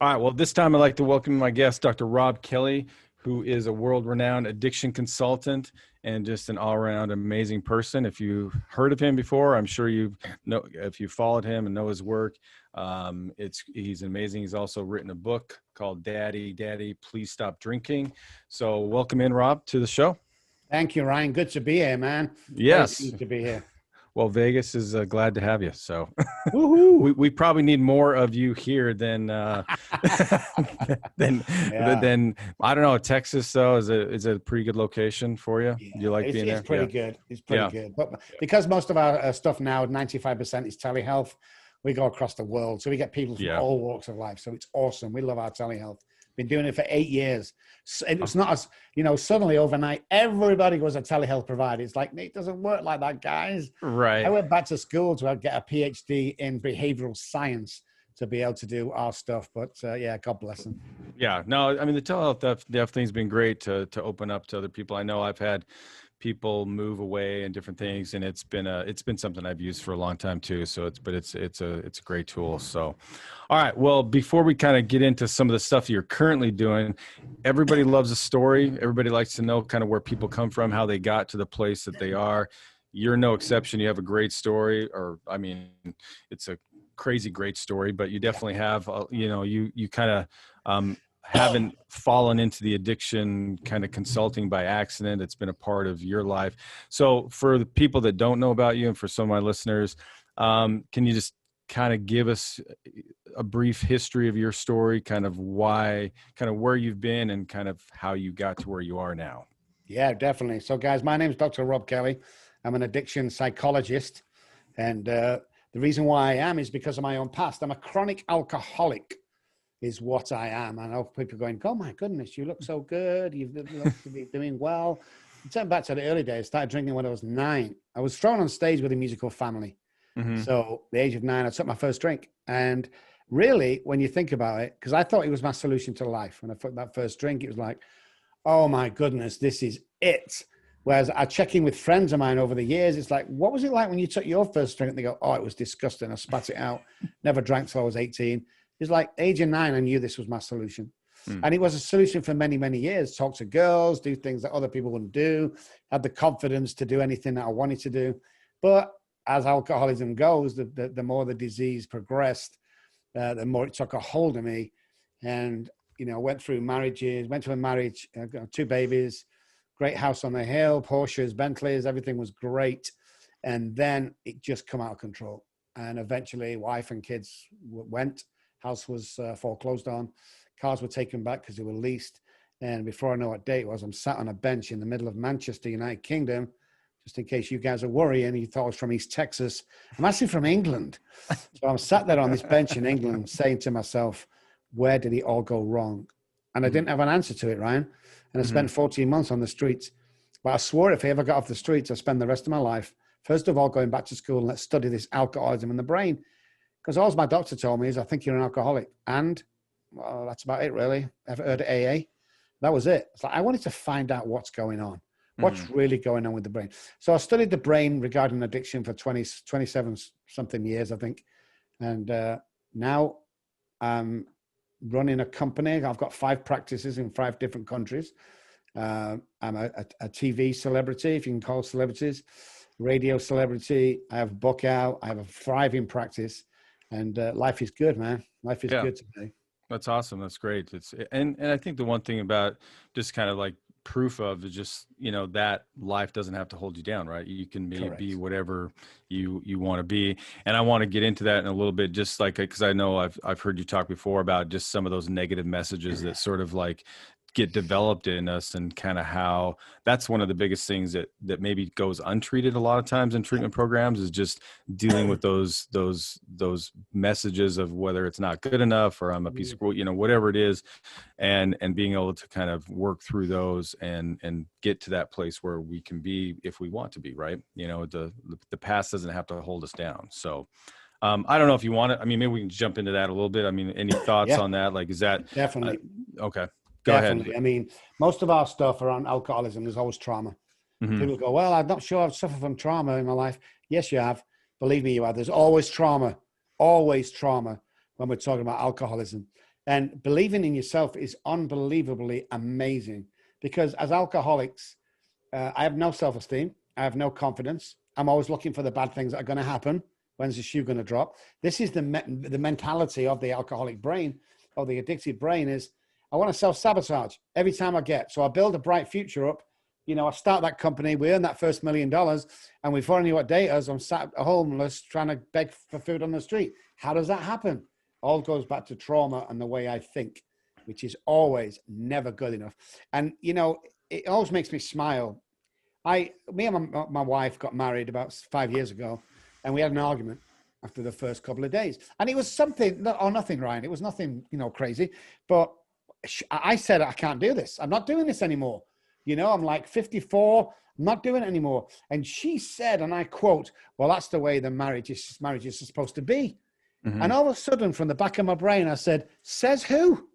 All right. Well, this time I'd like to welcome my guest, Dr. Robb Kelly, who is a world-renowned addiction consultant and just an all-around amazing person. If you've heard of him before, I'm sure you know, if you followed him and know his work, he's amazing. He's also written a book called Daddy, Daddy, Please Stop Drinking. So welcome in, Robb, to the show. Thank you, Ryan. Good to be here, man. Very Yes. pleased to be here. Well, Vegas is glad to have you. So Woohoo! we probably need more of you here than than Yeah. than I don't know. Texas though is a pretty good location for you. Yeah, Do you like being there? it's pretty Yeah. good. It's pretty Yeah. good. But because most of our stuff now, 95% is telehealth, we go across the world. So we get people from Yeah. all walks of life. So it's awesome. We love our telehealth. Been doing it for 8 years. And it's not as, suddenly overnight, everybody goes a telehealth provider. It's like, it doesn't work like that, guys. Right. I went back to school to get a PhD in behavioral science to be able to do our stuff. But yeah, God bless them. Yeah. No, I mean, the telehealth definitely has been great to open up to other people. I know I've had people move away and different things, and it's been something I've used for a long time too. So it's a great tool. So, all right. Well, before we kind of get into some of the stuff you're currently doing, everybody loves a story. Everybody likes to know kind of where people come from, how they got to the place that they are. You're no exception. You have a great story, or I mean, it's a crazy great story, but you definitely have, you kind of haven't fallen into the addiction kind of consulting by accident. It's been a part of your life. So for the people that don't know about you and for some of my listeners, can you just kind of give us a brief history of your story, kind of why, kind of where you've been and kind of how you got to where you are now? Yeah, definitely. So guys, my name is Dr. Robb Kelly. I'm an addiction psychologist. And the reason why I am is because of my own past. I'm a chronic alcoholic is what I am. I know people are going, oh my goodness, you look so good. You look to be doing well. I turn back to the early days. I started drinking when I was 9. I was thrown on stage with a musical family. Mm-hmm. So the age of 9, I took my first drink. And really, when you think about it, because I thought it was my solution to life. When I took that first drink, it was like, oh my goodness, this is it. Whereas I check in with friends of mine over the years, it's like, what was it like when you took your first drink? And they go, oh, it was disgusting. I spat it out. Never drank till I was 18. It's like age of 9, I knew this was my solution. And it was a solution for many, many years. Talk to girls, do things that other people wouldn't do, had the confidence to do anything that I wanted to do. But as alcoholism goes, the more the disease progressed, the more it took a hold of me. And, went through marriages, went to a marriage, got 2 babies, great house on the hill, Porsches, Bentleys, everything was great. And then it just come out of control. And eventually wife and kids went. House was foreclosed on. Cars were taken back because they were leased. And before I know what day it was, I'm sat on a bench in the middle of Manchester, United Kingdom, just in case you guys are worrying. You thought I was from East Texas. I'm actually from England. So I'm sat there on this bench in England saying to myself, where did it all go wrong? And I didn't have an answer to it, Ryan. And I spent 14 months on the streets. But I swore if I ever got off the streets, I'd spend the rest of my life, first of all, going back to school and let's study this alcoholism in the brain. Because all my doctor told me is, I think you're an alcoholic. And, well, that's about it, really. Ever heard of AA? That was it. It's like, I wanted to find out what's going on. What's really going on with the brain? So I studied the brain regarding addiction for 27 something years, I think. And now I'm running a company. I've got 5 practices in 5 different countries. I'm a TV celebrity, if you can call celebrities, radio celebrity. I have a book out. I have a thriving practice. And life is good, man. Life is good today. That's awesome. That's great. And I think the one thing about just kind of like proof of is just, that life doesn't have to hold you down, right? You can be whatever you want to be. And I want to get into that in a little bit, just like, because I know I've heard you talk before about just some of those negative messages that sort of like get developed in us, and kind of how that's one of the biggest things that maybe goes untreated a lot of times in treatment programs, is just dealing with those messages of whether it's not good enough or I'm a piece of, whatever it is, and being able to kind of work through those and get to that place where we can be if we want to be, right? The past doesn't have to hold us down. So I don't know if you want to, I mean, maybe we can jump into that a little bit. I mean, any thoughts on that? Like, is that definitely okay? Go ahead. I mean, most of our stuff around alcoholism is always trauma. People go, well, I'm not sure I've suffered from trauma in my life. Yes, you have. Believe me, you have. There's always trauma when we're talking about alcoholism. And believing in yourself is unbelievably amazing, because as alcoholics, I have no self-esteem. I have no confidence. I'm always looking for the bad things that are going to happen. When's the shoe going to drop? This is the mentality of the alcoholic brain, or the addicted brain, is I want to self-sabotage every time I get. So I build a bright future up. You know, I start that company, we earn that first $1 million, and before I knew what day it is, I'm sat homeless trying to beg for food on the street. How does that happen? All goes back to trauma and the way I think, which is always never good enough. And, you know, it always makes me smile. Me and my wife got married about 5 years ago, and we had an argument after the first couple of days. And it was something, or nothing, Ryan. It was nothing, you know, crazy. But I said, I can't do this. I'm not doing this anymore. You know, I'm like 54. I'm not doing it anymore. And she said, and I quote, well, that's the way the marriage is supposed to be. Mm-hmm. And all of a sudden, from the back of my brain, I said, says who?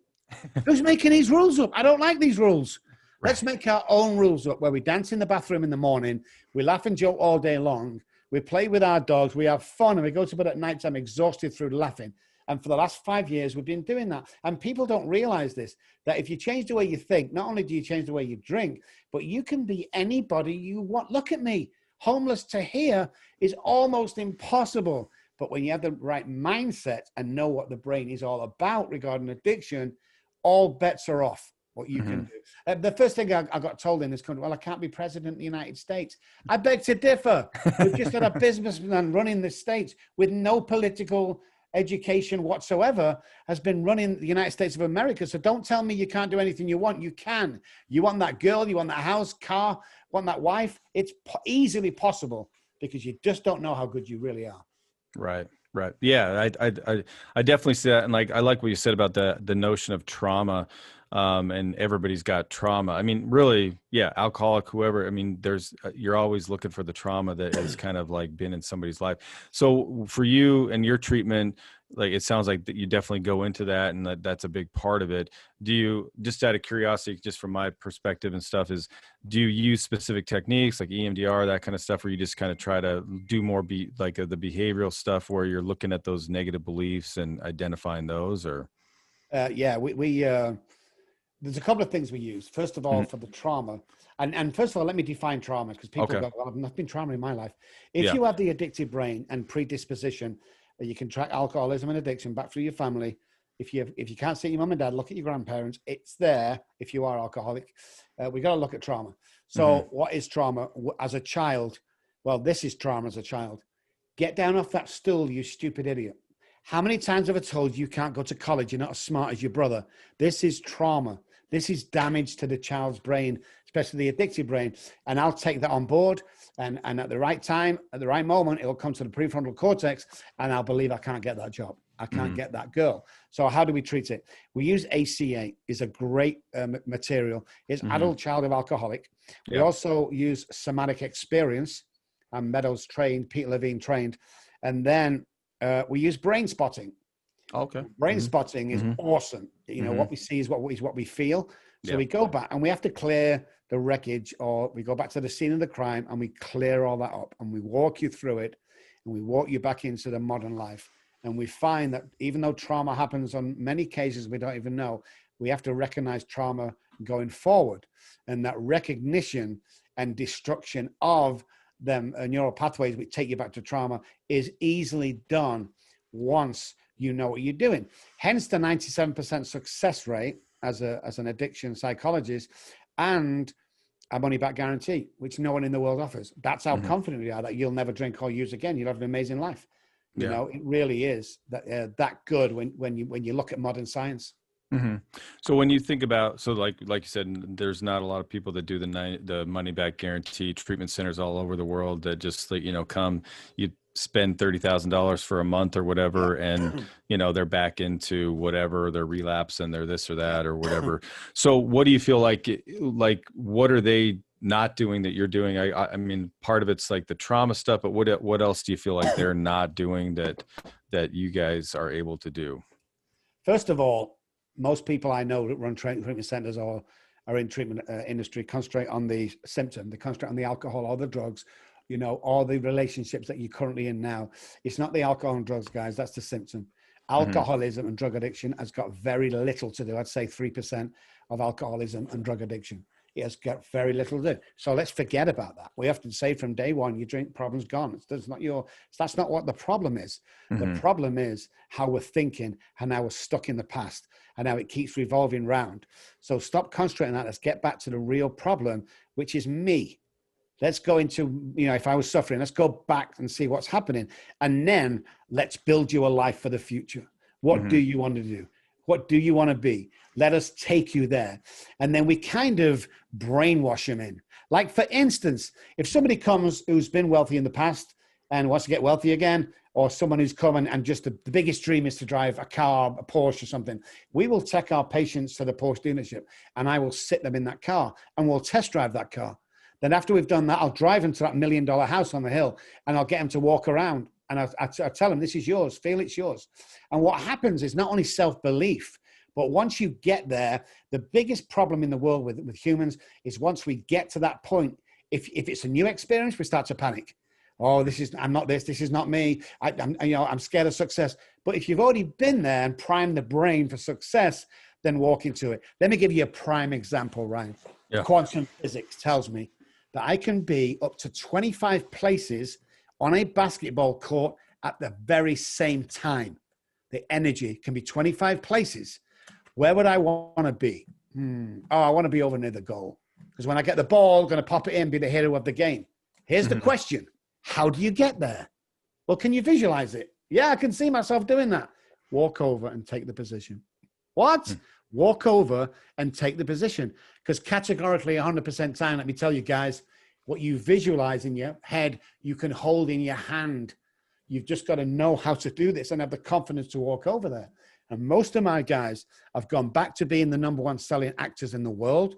Who's making these rules up? I don't like these rules. Right. Let's make our own rules up, where we dance in the bathroom in the morning. We laugh and joke all day long. We play with our dogs. We have fun. And we go to bed at night time exhausted through laughing. And for the last 5 years, we've been doing that. And people don't realize this, that if you change the way you think, not only do you change the way you drink, but you can be anybody you want. Look at me. Homeless to here is almost impossible. But when you have the right mindset and know what the brain is all about regarding addiction, all bets are off. What you can do. The first thing I got told in this country, well, I can't be president of the United States. I beg to differ. We've just had a businessman running the States with no political education whatsoever, has been running the United States of America. So don't tell me you can't do anything you want. You can. You want that girl, you want that house, car, want that wife. It's easily possible, because you just don't know how good you really are. Right. Right. Yeah. I definitely see that. And like, I like what you said about the notion of trauma. And everybody's got trauma. I mean, really, yeah, alcoholic, whoever, I mean, you're always looking for the trauma that has kind of like been in somebody's life. So for you and your treatment, like, it sounds like that you definitely go into that, and that's a big part of it. Do you, just out of curiosity, just from my perspective and stuff, do you use specific techniques like EMDR, that kind of stuff, where you just kind of try to do more the behavioral stuff where you're looking at those negative beliefs and identifying those, or? Yeah, there's a couple of things we use. First of all, for the trauma, and first of all, let me define trauma, because people go, well, I've not been trauma in my life. If you have the addicted brain and predisposition, you can track alcoholism and addiction back through your family. If you can't see your mom and dad, look at your grandparents. It's there. If you are alcoholic, we got to look at trauma. So what is trauma as a child? Well, this is trauma as a child. Get down off that stool, you stupid idiot. How many times have I told you can't go to college? You're not as smart as your brother. This is trauma. This is damage to the child's brain, especially the addicted brain. And I'll take that on board. And at the right time, at the right moment, it'll come to the prefrontal cortex, and I'll believe I can't get that job. I can't get that girl. So how do we treat it? We use ACA. Is a great material. It's adult child of alcoholic. We also use somatic experience. I'm Meadows trained, Peter Levine trained. And then we use brain spotting. Okay. Brain spotting is awesome. You know, what we see is what we feel. So we go back and we have to clear the wreckage, or we go back to the scene of the crime and we clear all that up, and we walk you through it, and we walk you back into the modern life. And we find that even though trauma happens on many cases we don't even know, we have to recognize trauma going forward. And that recognition and destruction of them neural pathways which take you back to trauma is easily done once you know what you're doing. Hence the 97% success rate as an addiction psychologist, and a money back guarantee, which no one in the world offers. That's how confident we are that you'll never drink or use again. You'll have an amazing life. You know, it really is that good when you look at modern science. So when you think about, so like you said, there's not a lot of people that do the money back guarantee. Treatment centers all over the world that just, like, come, you spend $30,000 for a month or whatever, and they're back into whatever, their relapse and they're this or that or whatever. So what do you feel like what are they not doing that you're doing? I mean, part of it's like the trauma stuff, but what else do you feel like they're not doing that you guys are able to do? First of all, most people I know that run treatment centers or are in treatment industry concentrate on the symptom. They concentrate on the alcohol or the drugs, or the relationships that you're currently in now. It's not the alcohol and drugs, guys. That's the symptom. Alcoholism and drug addiction has got very little to do. I'd say 3% of alcoholism and drug addiction. It has got very little to do. So let's forget about that. We often say from day one, you drink, problem's gone. That's not what the problem is. The problem is how we're thinking and how we're stuck in the past and how it keeps revolving round. So stop concentrating on that. Let's get back to the real problem, which is me. Let's go into, if I was suffering, let's go back and see what's happening. And then let's build you a life for the future. What do you want to do? What do you want to be? Let us take you there. And then we kind of brainwash them in. Like, for instance, if somebody comes who's been wealthy in the past and wants to get wealthy again, or someone who's come and just the biggest dream is to drive a car, a Porsche or something, we will take our patients to the Porsche dealership and I will sit them in that car and we'll test drive that car. Then after we've done that, I'll drive them to that $1 million house on the hill and I'll get them to walk around. And I tell them, this is yours, feel it's yours. And what happens is not only self-belief, but once you get there, the biggest problem in the world with humans is once we get to that point, if it's a new experience, we start to panic. Oh, I'm not this is not me. I'm scared of success. But if you've already been there and primed the brain for success, then walk into it. Let me give you a prime example, Ryan. Yeah. Quantum physics tells me that I can be up to 25 places on a basketball court at the very same time. The energy can be 25 places. Where would I want to be? I want to be over near the goal. Because when I get the ball, I'm going to pop it in, be the hero of the game. Here's the question. How do you get there? Well, can you visualize it? Yeah, I can see myself doing that. Walk over and take the position. What? Walk over and take the position. Because categorically 100% time, let me tell you guys, what you visualize in your head, you can hold in your hand. You've just got to know how to do this and have the confidence to walk over there. And most of my guys have gone back to being the #1 selling actors in the world.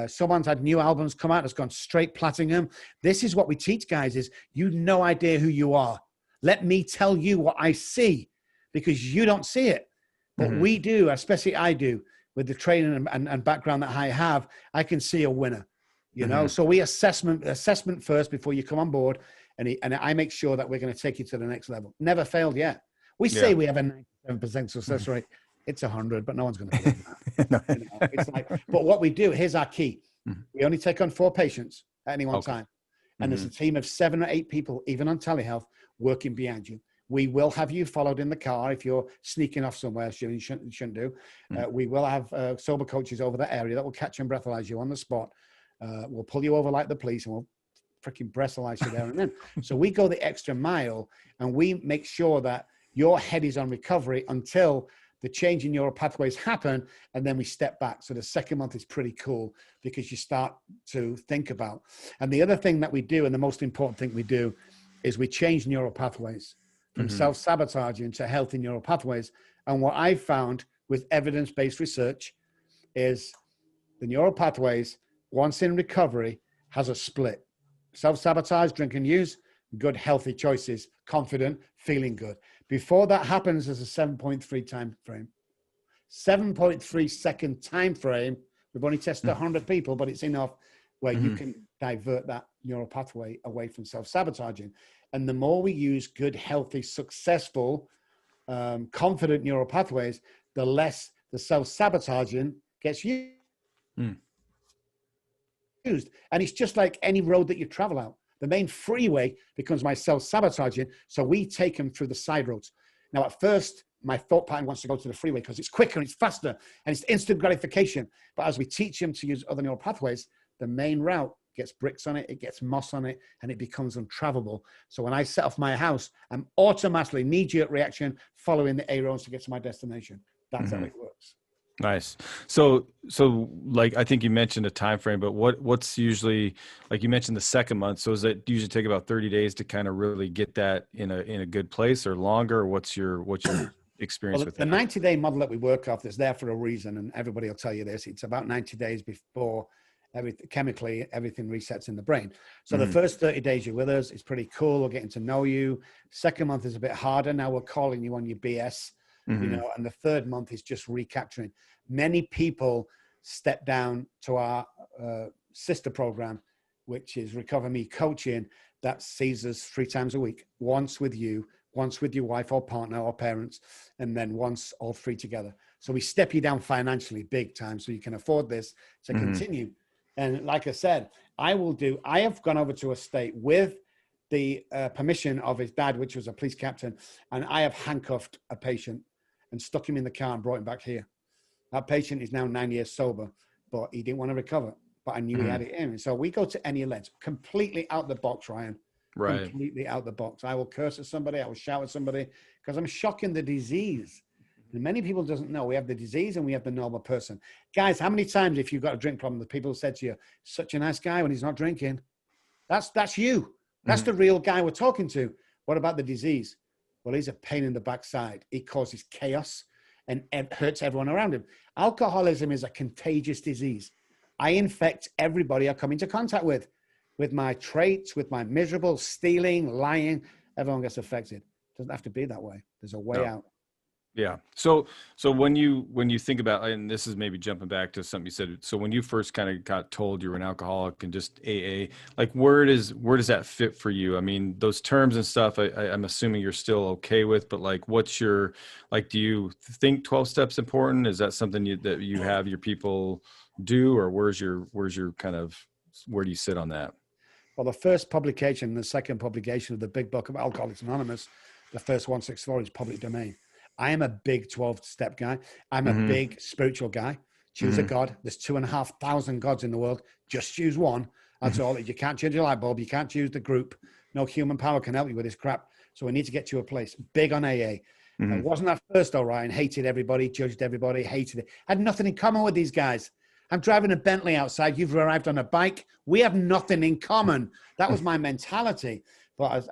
Someone's had new albums come out that's gone straight platinum. This is what we teach guys is you have no idea who you are. Let me tell you what I see because you don't see it. But we do, especially I do, with the training and background that I have, I can see a winner. So we assessment first before you come on board, and I make sure that we're going to take you to the next level. Never failed yet. We say we have a 97% success rate. It's 100, but no one's going to believe that. It's like, but what we do, here's our key. We only take on 4 patients at any one time. And there's a team of 7 or 8 people, even on telehealth, working behind you. We will have you followed in the car if you're sneaking off somewhere you shouldn't do. We will have sober coaches over that area that will catch and breathalyze you on the spot. We'll pull you over like the police and we'll freaking breathalyze you there and then. So we go the extra mile and we make sure that your head is on recovery until the change in neural pathways happen, and then we step back. So the second month is pretty cool because you start to think about. And the other thing that we do, and the most important thing we do, is we change neural pathways from self-sabotaging to healthy neural pathways. And what I've found with evidence-based research is the neural pathways, once in recovery, has a split. Self-sabotage, drink and use, good, healthy choices, confident, feeling good. Before that happens, there's a 7.3 time frame. 7.3 second time frame. We've only tested 100 people, but it's enough where you can divert that neural pathway away from self-sabotaging. And the more we use good, healthy, successful, confident neural pathways, the less the self-sabotaging gets used. And it's just like any road that you travel out. The main freeway becomes my self-sabotaging, so we take them through the side roads. Now, at first, my thought pattern wants to go to the freeway because it's quicker and it's faster and it's instant gratification. But as we teach them to use other neural pathways, the main route gets bricks on it, it gets moss on it, and it becomes untravelable. So when I set off my house, I'm automatically knee-jerk reaction following the A roads to get to my destination. That's how it works. Nice. So like, I think you mentioned a time frame, but what's usually, like you mentioned the second month. So does it usually take about 30 days to kind of really get that in a good place, or longer? Or what's your experience with that? The 90-day model that we work off is there for a reason. And everybody will tell you this, it's about 90 days before chemically everything resets in the brain. So the first 30 days you're with us, it's pretty cool. We're getting to know you. Second month is a bit harder. Now we're calling you on your BS. And the third month is just recapturing. Many people step down to our sister program, which is Recover Me Coaching, that sees us 3 times a week, once with you, once with your wife or partner or parents, and then once all three together. So we step you down financially big time so you can afford this to continue. And like I said, I have gone over to a state with the permission of his dad, which was a police captain, and I have handcuffed a patient and stuck him in the car and brought him back here. That patient is now 9 years sober, but he didn't want to recover. But I knew he had it in. So we go to any lengths, completely out the box, Ryan. Right. Completely out the box. I will curse at somebody. I will shout at somebody because I'm shocking the disease. And many people doesn't know we have the disease and we have the normal person. Guys, how many times if you've got a drink problem, the people said to you, such a nice guy when he's not drinking? That's you. That's the real guy we're talking to. What about the disease? Well, he's a pain in the backside. He causes chaos and hurts everyone around him. Alcoholism is a contagious disease. I infect everybody I come into contact with my traits, with my miserable stealing, lying. Everyone gets affected. It doesn't have to be that way. There's a way out. Yeah. So when you think about, and this is maybe jumping back to something you said. So when you first kind of got told you were an alcoholic and just AA, like where does that fit for you? I mean, those terms and stuff, I'm assuming you're still okay with, but like, what's your, like, do you think 12 steps important? Is that something that you have your people do, or where's your kind of, where do you sit on that? Well, the first publication and the second publication of the big book of Alcoholics Anonymous, the first 164 is public domain. I am a big 12-step guy. I'm a big spiritual guy. Choose a God. There's 2,500 gods in the world. Just choose one. That's all. You can't change your light bulb. You can't choose the group. No human power can help you with this crap. So we need to get to a place. Big on AA. It wasn't at first, though, Ryan. Hated everybody, judged everybody, hated it. Had nothing in common with these guys. I'm driving a Bentley outside. You've arrived on a bike. We have nothing in common. That was my mentality. But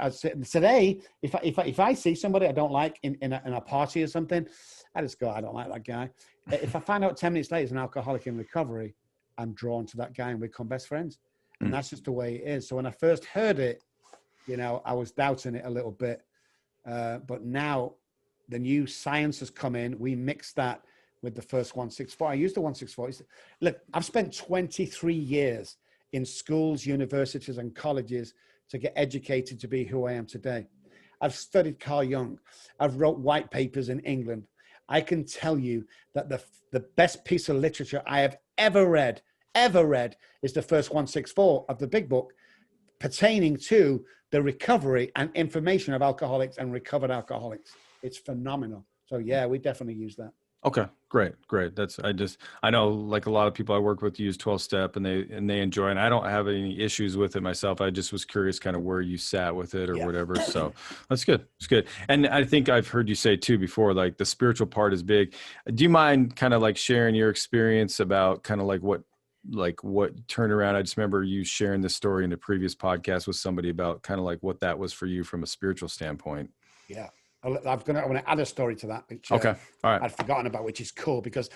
today, if I see somebody I don't like in a party or something, I just go, I don't like that guy. If I find out 10 minutes later he's an alcoholic in recovery, I'm drawn to that guy and we become best friends. And that's just the way it is. So when I first heard it, I was doubting it a little bit. But now the new science has come in. We mix that with the first 164. I use the 164. Look, I've spent 23 years in schools, universities, and colleges to get educated to be who I am today. I've studied Carl Jung. I've wrote white papers in England. I can tell you that the best piece of literature I have ever read is the first 164 of the big book pertaining to the recovery and information of alcoholics and recovered alcoholics. It's phenomenal. So yeah, we definitely use that. Okay, great. I know like a lot of people I work with use 12 step and they enjoy it. And I don't have any issues with it myself. I just was curious kind of where you sat with it or whatever. So that's good. It's good. And I think I've heard you say too before, like the spiritual part is big. Do you mind kind of like sharing your experience about kind of like what turnaround? I just remember you sharing this story in the previous podcast with somebody about kind of like what that was for you from a spiritual standpoint. Yeah. I'm going to add a story to that, which okay. All right. I'd forgotten about, which is cool because,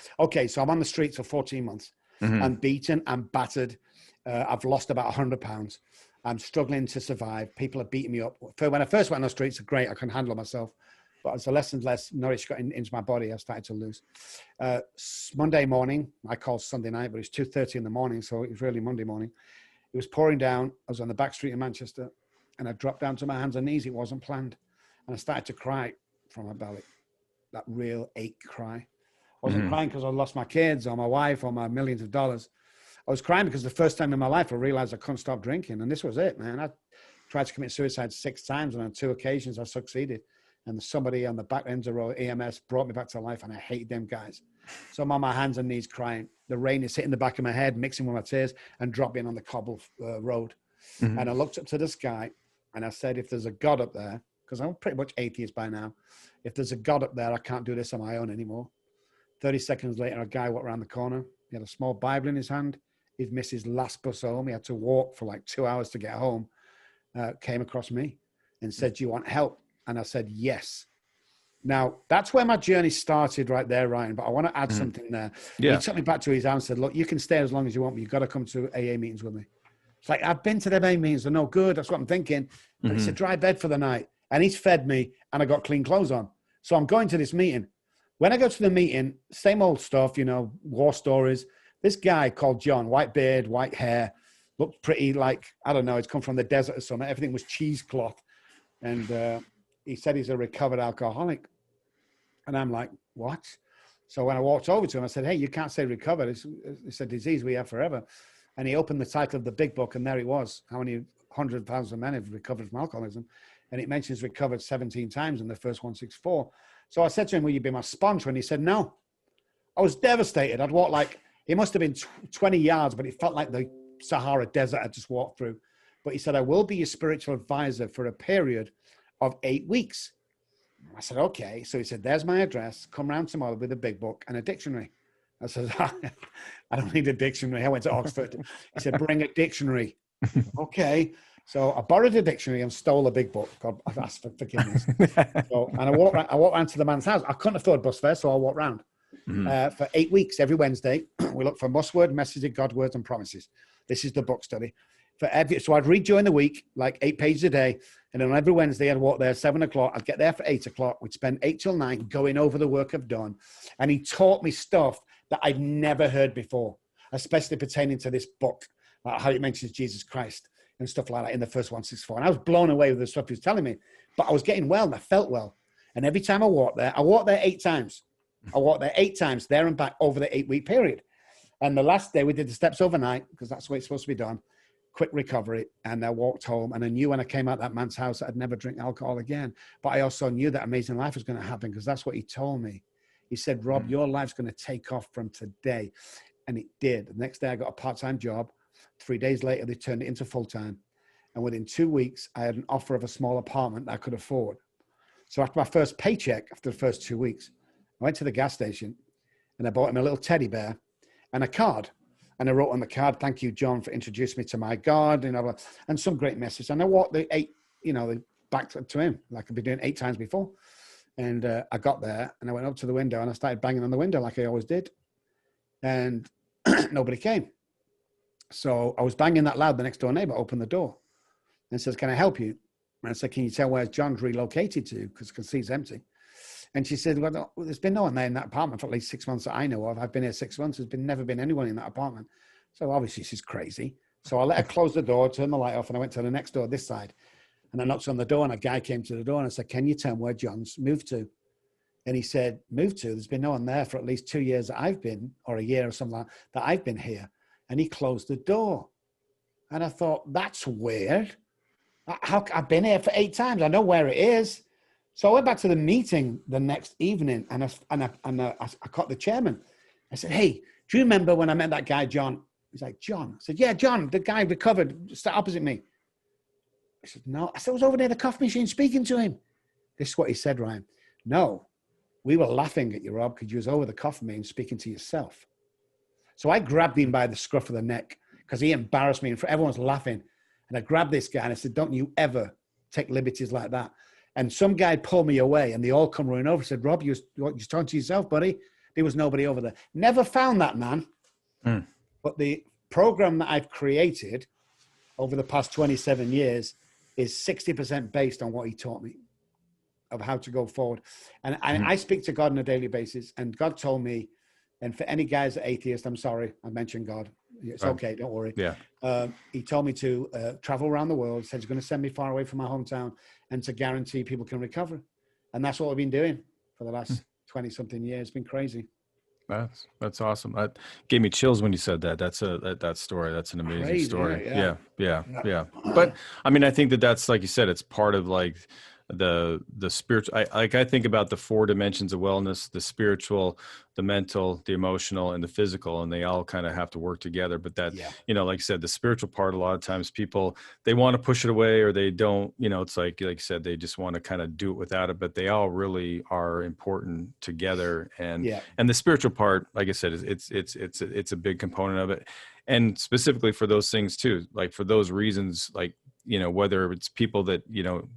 so I'm on the streets for 14 months. I'm beaten, I'm battered. I've lost about 100 pounds. I'm struggling to survive. People are beating me up. When I first went on the streets, great, I can handle myself. But as the lessons nourished got into my body, I started to lose. Monday morning, I called Sunday night, but it's 2:30 in the morning, so it was really Monday morning. It was pouring down. I was on the back street in Manchester, and I dropped down to my hands and knees. It wasn't planned. And I started to cry from my belly, that real ache cry. I wasn't crying because I lost my kids or my wife or my millions of dollars. I was crying because the first time in my life I realized I couldn't stop drinking. And this was it, man. I tried to commit suicide 6 times, and on 2 occasions I succeeded. And somebody on the back end of the road, EMS, brought me back to life, and I hated them guys. So I'm on my hands and knees crying. The rain is hitting the back of my head, mixing with my tears, and dropping on the cobble road. And I looked up to the sky, and I said, if there's a God up there, because I'm pretty much atheist by now. If there's a God up there, I can't do this on my own anymore. 30 seconds later, a guy walked around the corner. He had a small Bible in his hand. He'd missed his last bus home. He had to walk for like 2 hours to get home. Came across me and said, do you want help? And I said, yes. Now, that's where my journey started right there, Ryan. But I want to add something there. Yeah. He took me back to his house and said, look, you can stay as long as you want, but you've got to come to AA meetings with me. It's like, I've been to the AA meetings. They're no good. That's what I'm thinking. But it's a dry bed for the night. And he's fed me, and I got clean clothes on. So I'm going to this meeting. When I go to the meeting, same old stuff, war stories. This guy called John, white beard, white hair, looked pretty like, I don't know, he's come from the desert or something. Everything was cheesecloth. And he said he's a recovered alcoholic. And I'm like, what? So when I walked over to him, I said, hey, you can't say recovered. It's a disease we have forever. And he opened the title of the big book, and there it was. How many 100,000 men have recovered from alcoholism? And it mentions recovered 17 times in the first 164. So I said to him, will you be my sponsor? And he said, no. I was devastated. I'd walked like, it must have been 20 yards, but it felt like the Sahara Desert I just walked through. But he said, I will be your spiritual advisor for a period of 8 weeks. I said, okay. So he said, there's my address. Come round tomorrow with a big book and a dictionary. I said, I don't need a dictionary. I went to Oxford. He said, bring a dictionary. Okay. So I borrowed a dictionary and stole a big book. God, I've asked for forgiveness. And I walked round to the man's house. I couldn't afford bus fare, so I walked round. For 8 weeks, every Wednesday, we look for must word, messages, God words, and promises. This is the book study. So I'd read during the week, like 8 pages a day. And then on every Wednesday, I'd walk there at 7 o'clock. I'd get there for 8 o'clock. We'd spend 8 till 9 going over the work I've done. And he taught me stuff that I'd never heard before, especially pertaining to this book, like how it mentions Jesus Christ and stuff like that in the first 164. And I was blown away with the stuff he was telling me. But I was getting well and I felt well. And every time I walked there 8 times. I walked there 8 times, there and back over the 8-week period. And the last day we did the steps overnight, because that's the way it's supposed to be done. Quick recovery. And I walked home, and I knew when I came out that man's house, I'd never drink alcohol again. But I also knew that amazing life was going to happen, because that's what he told me. He said, Rob, your life's going to take off from today. And it did. The next day I got a part-time job. 3 days later, they turned it into full-time. And within 2 weeks, I had an offer of a small apartment that I could afford. So after my first paycheck, after the first 2 weeks, I went to the gas station and I bought him a little teddy bear and a card. And I wrote on the card, thank you, John, for introducing me to my God, and some great message. And I walked the 8, back to him, like I'd been doing 8 times before. And I got there and I went up to the window and I started banging on the window like I always did. And nobody came. So I was banging that loud. The next door neighbor opened the door and says, can I help you? And I said, can you tell where John's relocated to? Because I can see it's empty. And she said, well, there's been no one there in that apartment for at least 6 months that I know of. I've been here 6 months. There's never been anyone in that apartment. So obviously she's crazy. So I let her close the door, turn the light off, and I went to the next door, this side. And I knocked on the door, and a guy came to the door, and I said, can you tell me where John's moved to? And he said, moved to? There's been no one there for at least 2 years that I've been, or a year or something like that I've been here. And he closed the door. And I thought, that's weird. I've been here for 8 times. I know where it is. So I went back to the meeting the next evening, and I caught the chairman. I said, hey, do you remember when I met that guy, John? He's like, John? I said, yeah, John, the guy recovered, just opposite me. I said, no. I said, I was over near the coffee machine speaking to him. This is what he said, Ryan. No, we were laughing at you, Rob, because you was over the coffee machine speaking to yourself. So I grabbed him by the scruff of the neck because he embarrassed me, and everyone's laughing. And I grabbed this guy and I said, don't you ever take liberties like that. And some guy pulled me away, and they all come running over and said, Rob, you're talking to yourself, buddy. There was nobody over there. Never found that man. But the program that I've created over the past 27 years is 60% based on what he taught me of how to go forward. And I speak to God on a daily basis, and God told me, and for any guys that are atheists, I'm sorry, I mentioned God. It's okay, don't worry. Yeah. He told me to travel around the world. He said he's going to send me far away from my hometown and to guarantee people can recover. And that's what I've been doing for the last 20-something years. It's been crazy. That's awesome. That gave me chills when you said that. That's that story. That's an amazing story. Yeah. But I mean, I think that's, like you said, it's part of like the spiritual. I think about the 4 dimensions of wellness: the spiritual, the mental, the emotional, and the physical, and they all kind of have to work together. But that, like I said, the spiritual part, a lot of times people, they want to push it away, or they don't, it's like you said, they just want to kind of do it without it, but they all really are important together. And the spiritual part, like I said, it's a big component of it. And specifically for those things too, like for those reasons, like, whether it's people that,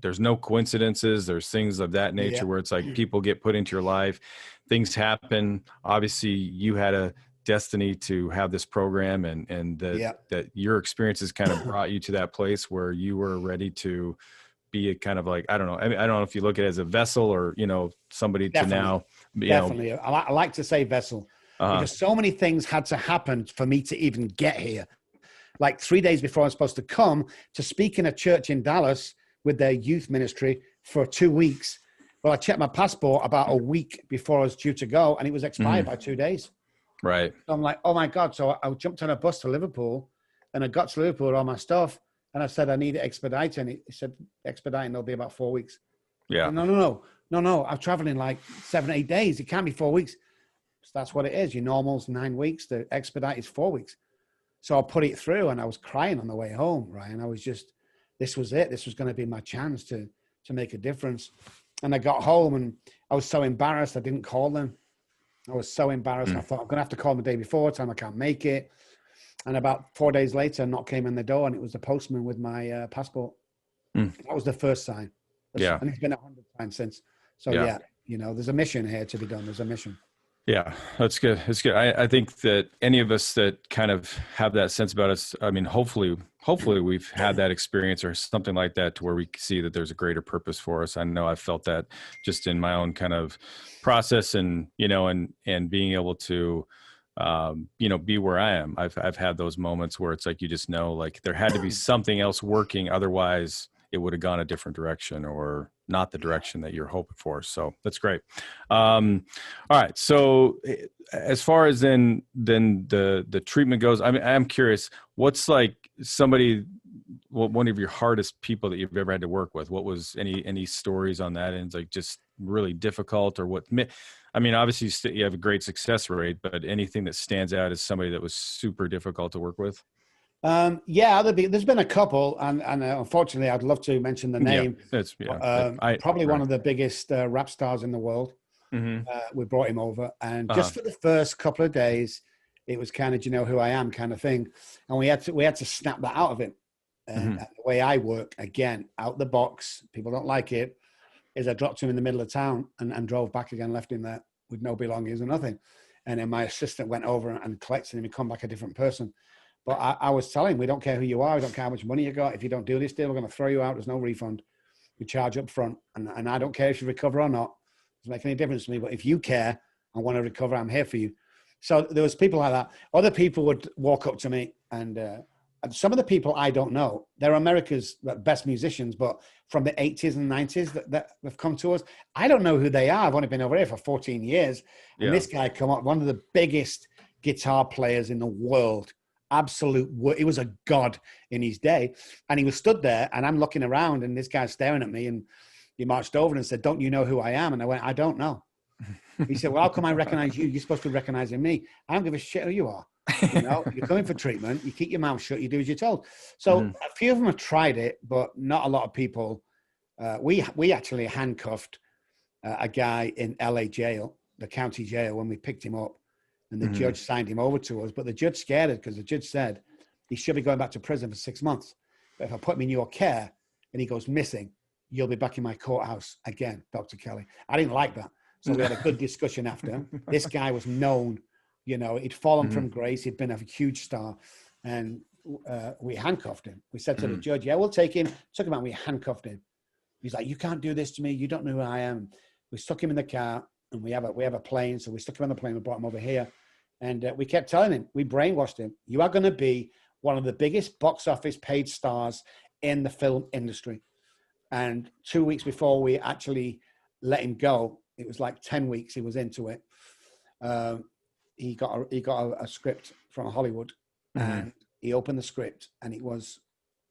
there's no coincidences, there's things of that nature where it's like people get put into your life, things happen. Obviously you had a destiny to have this program, and that your experiences kind of brought you to that place where you were ready to be a kind of like, I don't know. I mean, I don't know if you look at it as a vessel or, somebody Definitely. to now, Definitely. I like to say vessel because so many things had to happen for me to even get here. Like 3 days before I was supposed to come to speak in a church in Dallas with their youth ministry, for 2 weeks. Well, I checked my passport about a week before I was due to go, and it was expired by 2 days. Right. So I'm like, oh my God. So I jumped on a bus to Liverpool, and I got to Liverpool with all my stuff. And I said, I need it expedited. And he said, expediting, it'll be about 4 weeks. Yeah. No. I'm traveling like 7, 8 days. It can't be 4 weeks. So that's what it is. Your normal's 9 weeks. The expedite is 4 weeks. So I put it through, and I was crying on the way home, Ryan. I was just, this was it. This was going to be my chance to make a difference. And I got home, and I was so embarrassed. I didn't call them. I was so embarrassed. I thought, I'm going to have to call them the day before, time I can't make it. And about 4 days later, a knock came on the door, and it was the postman with my passport. That was the first sign. Yeah. And it's been 100 times since. So yeah, there's a mission here to be done. There's a mission. Yeah, that's good. It's good. I think that any of us that kind of have that sense about us, I mean, hopefully we've had that experience or something like that to where we see that there's a greater purpose for us. I know I've felt that just in my own kind of process and being able to, be where I am. I've had those moments where it's like, you just know, like there had to be something else working. Otherwise it would have gone a different direction or not the direction that you're hoping for. So that's great. All right. So as far as then the treatment goes, I mean, I'm curious, what's like one of your hardest people that you've ever had to work with? What was any stories on that? And it's like just really difficult, or what? I mean, obviously you have a great success rate, but anything that stands out as somebody that was super difficult to work with? There's been a couple, and unfortunately, I'd love to mention the name. Probably one of the biggest rap stars in the world. We brought him over, and just for the first couple of days, it was kind of, you know who I am kind of thing, and we had to snap that out of him. And the way I work, again, out the box, people don't like it, is I dropped him in the middle of town and drove back again, left him there with no belongings or nothing. And then my assistant went over and collected him. He come back a different person. But I was telling him, we don't care who you are. We don't care how much money you got. If you don't do this deal, we're going to throw you out. There's no refund. We charge up front. And I don't care if you recover or not. It doesn't make any difference to me. But if you care and want to recover, I'm here for you. So there was people like that. Other people would walk up to me, and some of the people I don't know, they're America's best musicians, but from the 80s and 90s that have come to us. I don't know who they are. I've only been over here for 14 years. And this guy come up, one of the biggest guitar players in the world. He was a god in his day, and he was stood there, and I'm looking around, and this guy's staring at me, and he marched over and said, "Don't you know who I am?" And I went, "I don't know." He said, "Well, how come I recognize you? You're supposed to be recognizing me. I don't give a shit who you are. You're coming for treatment. You keep your mouth shut. You do as you're told." So a few of them have tried it, but not a lot of people. We actually handcuffed a guy in LA jail, the county jail, when we picked him up. And the judge signed him over to us. But the judge scared us because the judge said he should be going back to prison for 6 months. But if I put him in your care and he goes missing, you'll be back in my courthouse again, Dr. Kelly. I didn't like that. So we had a good discussion after. This guy was known, he'd fallen from grace. He'd been a huge star. And we handcuffed him. We said to the judge, yeah, we'll take him. Took him out and we handcuffed him. He's like, you can't do this to me. You don't know who I am. We stuck him in the car. And we have a plane, so we stuck him on the plane. We brought him over here, and we kept telling him, we brainwashed him. You are going to be one of the biggest box office paid stars in the film industry. And 2 weeks before we actually let him go, it was like 10 weeks he was into it. He got a script from Hollywood, and he opened the script, and it was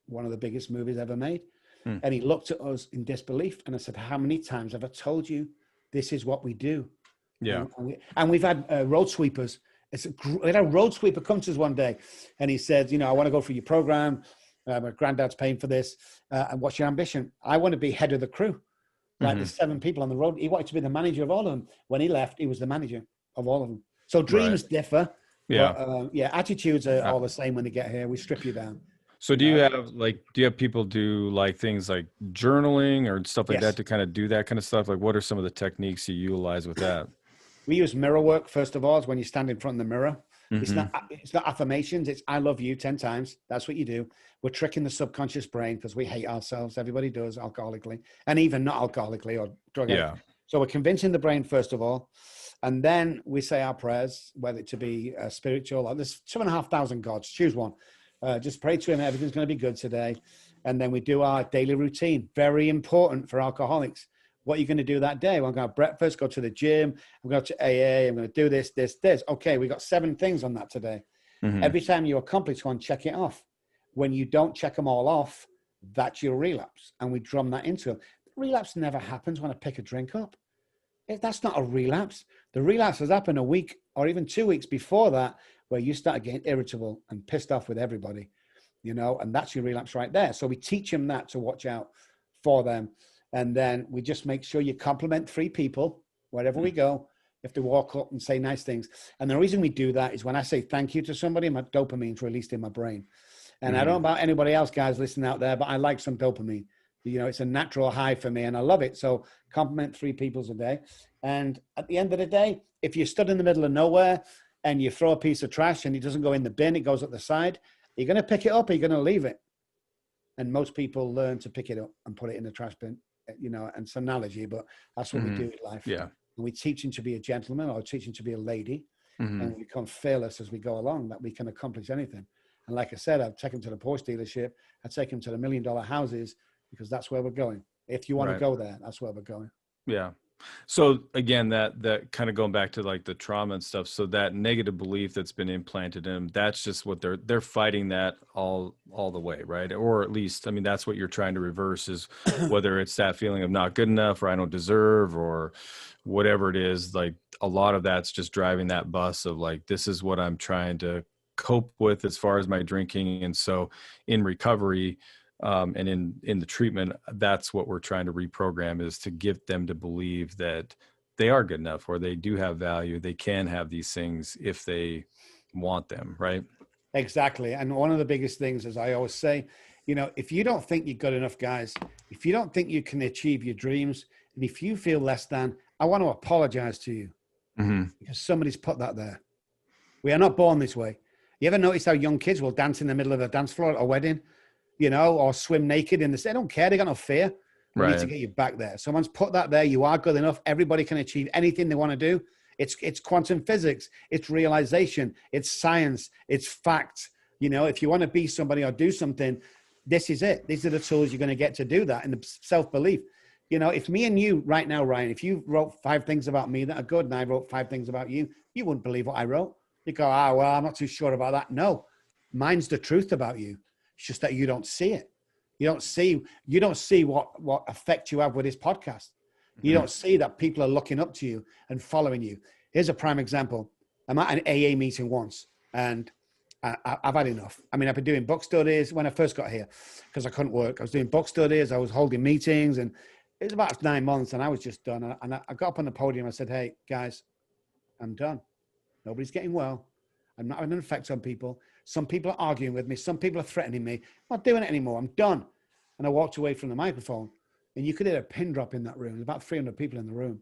one of the biggest movies ever made. And he looked at us in disbelief, and I said, "How many times have I told you? This is what we do." Yeah. And we've had road sweepers. We had a road sweeper come to us one day, and he said, I want to go for your program. My granddad's paying for this. And what's your ambition? I want to be head of the crew. Like there's 7 people on the road. He wanted to be the manager of all of them. When he left, he was the manager of all of them. So dreams differ. Yeah. But, attitudes are all the same when they get here. We strip you down. So do you have people do like things like journaling or stuff like that to kind of do that kind of stuff? Like what are some of the techniques you utilize with that? We use mirror work, first of all, is when you stand in front of the mirror. It's not affirmations. It's I love you 10 times. That's what you do. We're tricking the subconscious brain because we hate ourselves. Everybody does alcoholically, and even not alcoholically or drug addict. So we're convincing the brain, first of all. And then we say our prayers, whether it to be spiritual, or there's 2,500 gods, choose one. Just pray to him. Everything's going to be good today. And then we do our daily routine. Very important for alcoholics. What are you going to do that day? Well, I'm going to have breakfast, go to the gym, I'm going to AA, I'm going to do this, this, this. Okay, we got 7 things on that today. Mm-hmm. Every time you accomplish one, check it off. When you don't check them all off, that's your relapse. And we drum that into them. Relapse never happens when I pick a drink up. That's not a relapse. The relapse has happened a week or even 2 weeks before that, where you start getting irritable and pissed off with everybody, you know, and that's your relapse right there. So we teach them that to watch out for them. And then we just make sure you compliment 3 people wherever we go. You have to walk up and say nice things. And the reason we do that is when I say thank you to somebody, my dopamine's released in my brain. And I don't know about anybody else, guys, listening out there, but I like some dopamine. You know, it's a natural high for me and I love it. So compliment 3 people a day. And at the end of the day, if you're stood in the middle of nowhere and you throw a piece of trash and it doesn't go in the bin, it goes up the side, are you going to pick it up or are you going to leave it? And most people learn to pick it up and put it in the trash bin, you know, and it's an analogy, but that's what we do in life. Yeah. And we teach them to be a gentleman or teach them to be a lady and we become fearless as we go along, that we can accomplish anything. And like I said, I'd take them to the Porsche dealership. I'd take them to the $1 million houses because that's where we're going. If you want to go there, that's where we're going. Yeah. So again, that kind of going back to like the trauma and stuff. So that negative belief that's been implanted in them, that's just what they're fighting that all the way, right? Or at least, I mean, that's what you're trying to reverse, is whether it's that feeling of not good enough or I don't deserve or whatever it is. Like a lot of that's just driving that bus of like, this is what I'm trying to cope with as far as my drinking. And so in recovery, and in the treatment, that's what we're trying to reprogram, is to get them to believe that they are good enough, or they do have value. They can have these things if they want them, right? Exactly. And one of the biggest things, as I always say, you know, if you don't think you're good enough, guys, if you don't think you can achieve your dreams, and if you feel less than, I want to apologize to you because somebody's put that there. We are not born this way. You ever notice how young kids will dance in the middle of a dance floor at a wedding? You know, or swim naked in the sea. They don't care. They got no fear. We need to get you back there. Someone's put that there. You are good enough. Everybody can achieve anything they want to do. It's quantum physics. It's realization. It's science. It's fact. You know, if you want to be somebody or do something, this is it. These are the tools you're going to get to do that. And the self-belief. You know, if me and you right now, Ryan, if you wrote 5 things about me that are good and I wrote 5 things about you, you wouldn't believe what I wrote. You go, well, I'm not too sure about that. No, mine's the truth about you. It's just that you don't see it. You don't see what effect you have with this podcast. You don't see that people are looking up to you and following you. Here's a prime example. I'm at an AA meeting once and I've had enough. I mean, I've been doing book studies when I first got here because I couldn't work. I was doing book studies. I was holding meetings and it was about 9 months and I was just done. And I got up on the podium. I said, hey, guys, I'm done. Nobody's getting well. I'm not having an effect on people. Some people are arguing with me. Some people are threatening me. I'm not doing it anymore. I'm done. And I walked away from the microphone and you could hear a pin drop in that room. There's about 300 people in the room.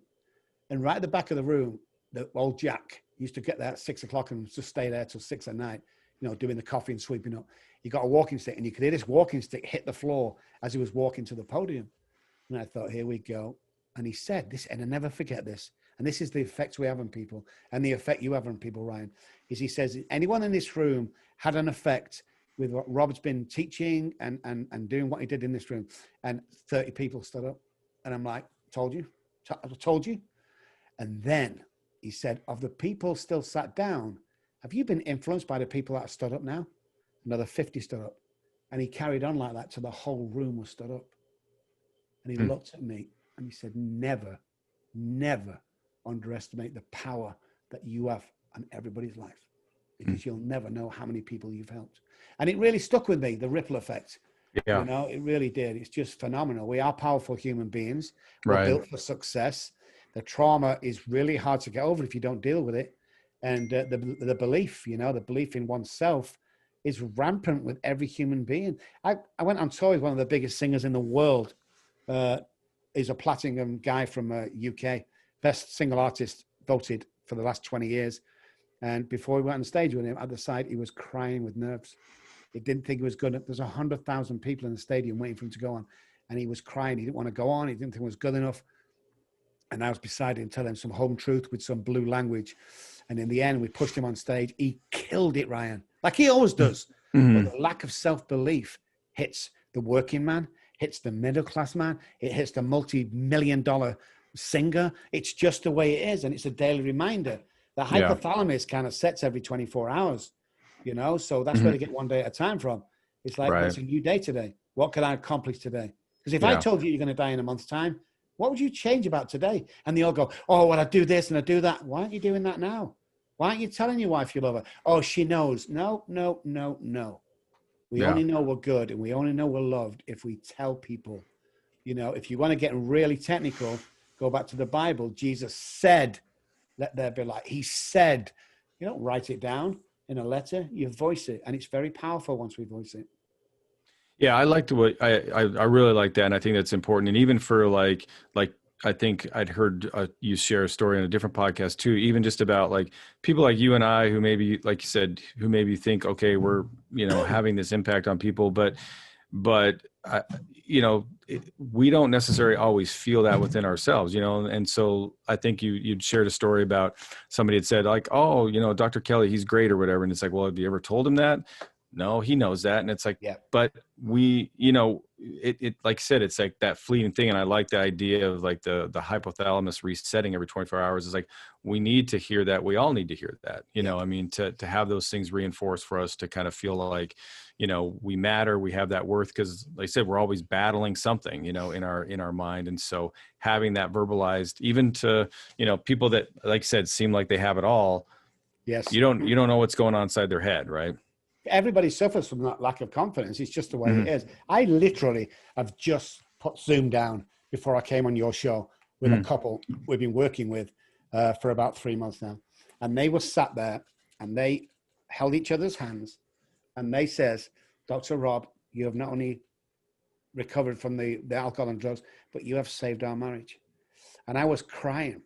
And right at the back of the room, the old Jack used to get there at 6 o'clock and just stay there till 6 at night, you know, doing the coffee and sweeping up. He got a walking stick and you could hear this walking stick hit the floor as he was walking to the podium. And I thought, here we go. And he said this, and I never forget this. And this is the effect we have on people and the effect you have on people, Ryan, is he says, anyone in this room had an effect with what Robb's been teaching and doing what he did in this room. And 30 people stood up. And I'm like, told you. And then he said, of the people still sat down, have you been influenced by the people that stood up now? Another 50 stood up. And he carried on like that till the whole room was stood up. And he looked at me and he said, never underestimate the power that you have on everybody's life, because you'll never know how many people you've helped. And it really stuck with me, the ripple effect. Yeah. You know, it really did. It's just phenomenal. We are powerful human beings. We're built for success. The trauma is really hard to get over if you don't deal with it. And the belief, you know, the belief in oneself is rampant with every human being. I went on tour with one of the biggest singers in the world. He's a platinum guy from UK. Best single artist voted for the last 20 years. And before we went on stage with him, at the side, he was crying with nerves. He didn't think it was good. There's 100,000 people in the stadium waiting for him to go on. And he was crying. He didn't want to go on. He didn't think it was good enough. And I was beside him telling him some home truth with some blue language. And in the end, we pushed him on stage. He killed it, Ryan, like he always does. But the lack of self-belief hits the working man, hits the middle class man, it hits the multi-million-dollar singer. It's just the way it is, and it's a daily reminder. The Yeah. hypothalamus kind of sets every 24 hours, so that's where Mhm. they get one day at a time from. It's like, well, Right. it's a new day today. What can I accomplish today? Because if I Yeah. told you you're going to die in a month's time, what would you change about today? And they all go, oh, well, I do this and I do that. Why aren't you doing that now? Why aren't you telling your wife you love her? Oh, she knows. No, no, no, no. We Yeah. only know we're good and we only know we're loved if we tell people. If you want to get really technical, go back to the Bible. Jesus said, let there be light. He said, you don't write it down in a letter, you voice it. And it's very powerful once we voice it. Yeah, I like the way I really like that, and I think that's important. And even for like I think I'd heard you share a story on a different podcast too, even just about like people like you and I who maybe, like you said, who maybe think, okay, we're having this impact on people, but I, we don't necessarily always feel that within ourselves, and so I think you'd shared a story about somebody had said like, oh, Dr. Kelly, he's great or whatever, and it's like, well, have you ever told him that? No, he knows that. And it's like, Yeah. but we, it like I said, it's like that fleeting thing. And I like the idea of like the hypothalamus resetting every 24 hours is like, we need to hear that. We all need to hear that, I mean, to have those things reinforced for us to kind of feel like, we matter, we have that worth. Cause like I said, we're always battling something, in our mind. And so having that verbalized, even to, people that, like I said, seem like they have it all. Yes. You don't know what's going on inside their head. Right. Everybody suffers from that lack of confidence. It's just the way Mm-hmm. it is. I literally have just put Zoom down before I came on your show with a couple we've been working with for about 3 months now. And they were sat there and they held each other's hands and they says, Dr. Robb, you have not only recovered from the alcohol and drugs, but you have saved our marriage. And I was crying.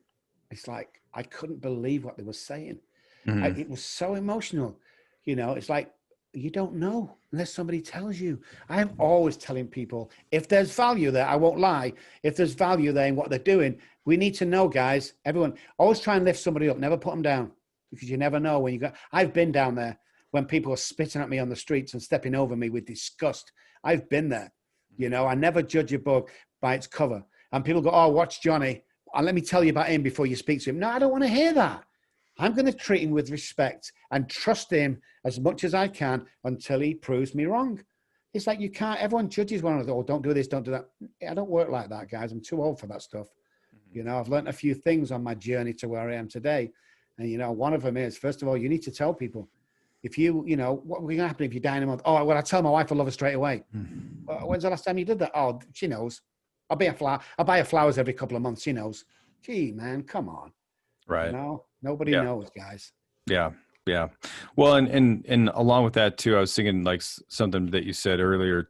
It's like, I couldn't believe what they were saying. Mm-hmm. It was so emotional. It's like, you don't know unless somebody tells you. I'm always telling people, if there's value there, I won't lie. If there's value there in what they're doing, we need to know, guys. Everyone, always try and lift somebody up. Never put them down, because you never know when you go. I've been down there when people are spitting at me on the streets and stepping over me with disgust. I've been there. I never judge a book by its cover. And people go, oh, watch Johnny. And let me tell you about him before you speak to him. No, I don't want to hear that. I'm going to treat him with respect and trust him as much as I can until he proves me wrong. It's like you can't, everyone judges one another. Oh, don't do this, don't do that. I don't work like that, guys. I'm too old for that stuff. I've learned a few things on my journey to where I am today. And, one of them is, first of all, you need to tell people. If what will going to happen if you die in a month? Oh, well, I tell my wife I love her straight away. When's the last time you did that? Oh, she knows. I buy her flowers every couple of months. She knows. Gee, man, come on. Right. Nobody knows, guys. Yeah. Yeah. Well, and along with that too, I was thinking like something that you said earlier,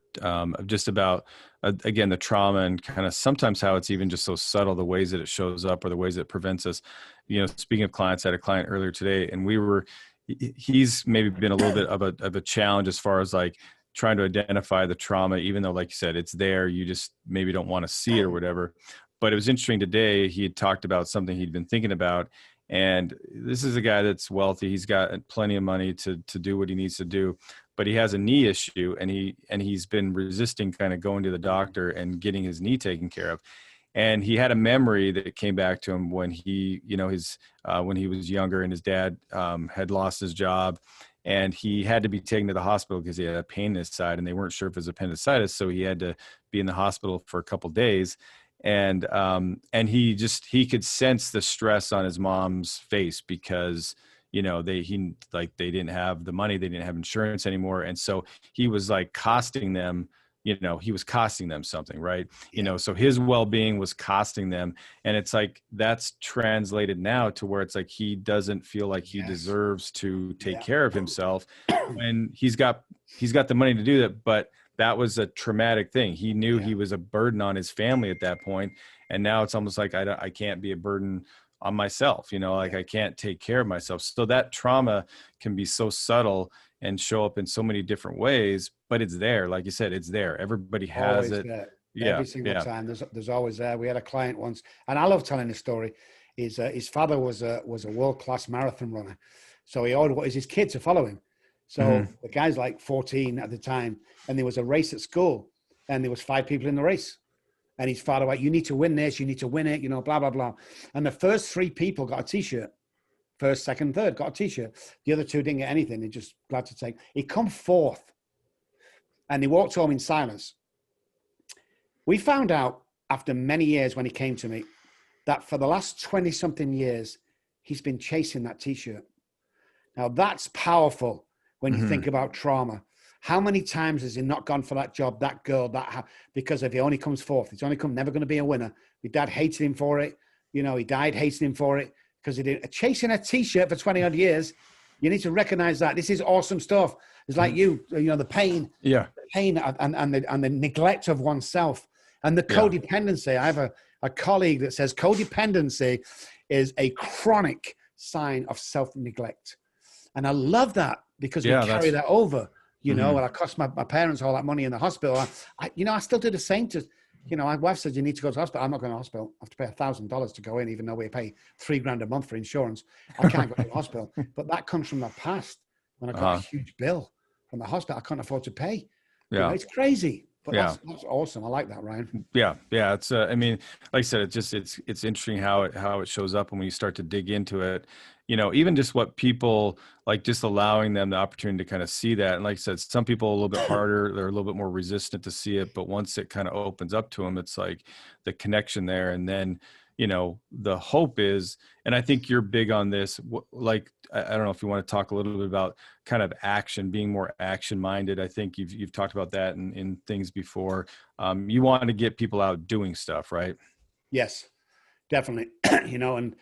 just about, again, the trauma and kind of sometimes how it's even just so subtle, the ways that it shows up or the ways that it prevents us. Speaking of clients, I had a client earlier today and he's maybe been a little bit of a challenge as far as like trying to identify the trauma, even though, like you said, it's there, you just maybe don't want to see it or whatever. But it was interesting today. He had talked about something he'd been thinking about. And this is a guy that's wealthy. He's got plenty of money to do what he needs to do, but he has a knee issue and he's been resisting kind of going to the doctor and getting his knee taken care of. And he had a memory that came back to him when he, when he was younger and his dad had lost his job and he had to be taken to the hospital because he had a pain in his side and they weren't sure if it was appendicitis. So he had to be in the hospital for a couple of days. And he could sense the stress on his mom's face because, they didn't have the money, they didn't have insurance anymore. And so he was like costing them, he was costing them something, right? Yeah. So his well-being was costing them. And it's like, that's translated now to where it's like, he doesn't feel like he deserves to take care of himself when he's got the money to do that. But that was a traumatic thing. He knew he was a burden on his family at that point. And now it's almost like I can't be a burden on myself, I can't take care of myself. So that trauma can be so subtle and show up in so many different ways, but it's there. Like you said, it's there. Everybody has Always it. there. Yeah. Every single time. There's always there. We had a client once, and I love telling this story. His father was a world-class marathon runner. So he ordered his kid to follow him. So the guy's like 14 at the time, and there was a race at school. and there was 5 people in the race. And he's far away. You need to win this. You need to win it. You know, blah, blah, blah. And the first 3 people got a T-shirt. First, second, third got a T-shirt. The other 2 didn't get anything. They're just glad to take. He come 4th. And he walked home in silence. We found out after many years when he came to me that for the last 20-something years, he's been chasing that T-shirt. Now, that's powerful when you think about trauma. How many times has he not gone for that job, that girl, because if he only comes 4th, he's only never going to be a winner. His dad hated him for it. You know, he died hating him for it because he did chasing a T-shirt for 20 odd years. You need to recognize that this is awesome stuff. It's like you know, the pain, and the neglect of oneself and the codependency. I have a colleague that says codependency is a chronic sign of self-neglect. And I love that because we carry that over. You know, and I cost my parents all that money in the hospital. I still do the same to, you know, my wife said, you need to go to the hospital. I'm not going to the hospital. I have to pay $1,000 to go in, even though we pay $3,000 a month for insurance. I can't go to the hospital. But that comes from the past when I got a huge bill from the hospital I couldn't afford to pay. You know, it's crazy. But that's awesome. I like that, Ryan. Yeah. It's I mean, like I said, it's interesting how it shows up, and when you start to dig into it, you know, even just what people like, just allowing them the opportunity to kind of see that. And like I said, some people a little bit harder, they're a little bit more resistant to see it, but once it kind of opens up to them, it's like the connection there. And then, you know, the hope is, and I think you're big on this, like, I don't know if you want to talk a little bit about kind of action, being more action minded. I think you've talked about that in things before. You want to get people out doing stuff, right? Yes, definitely. You know, and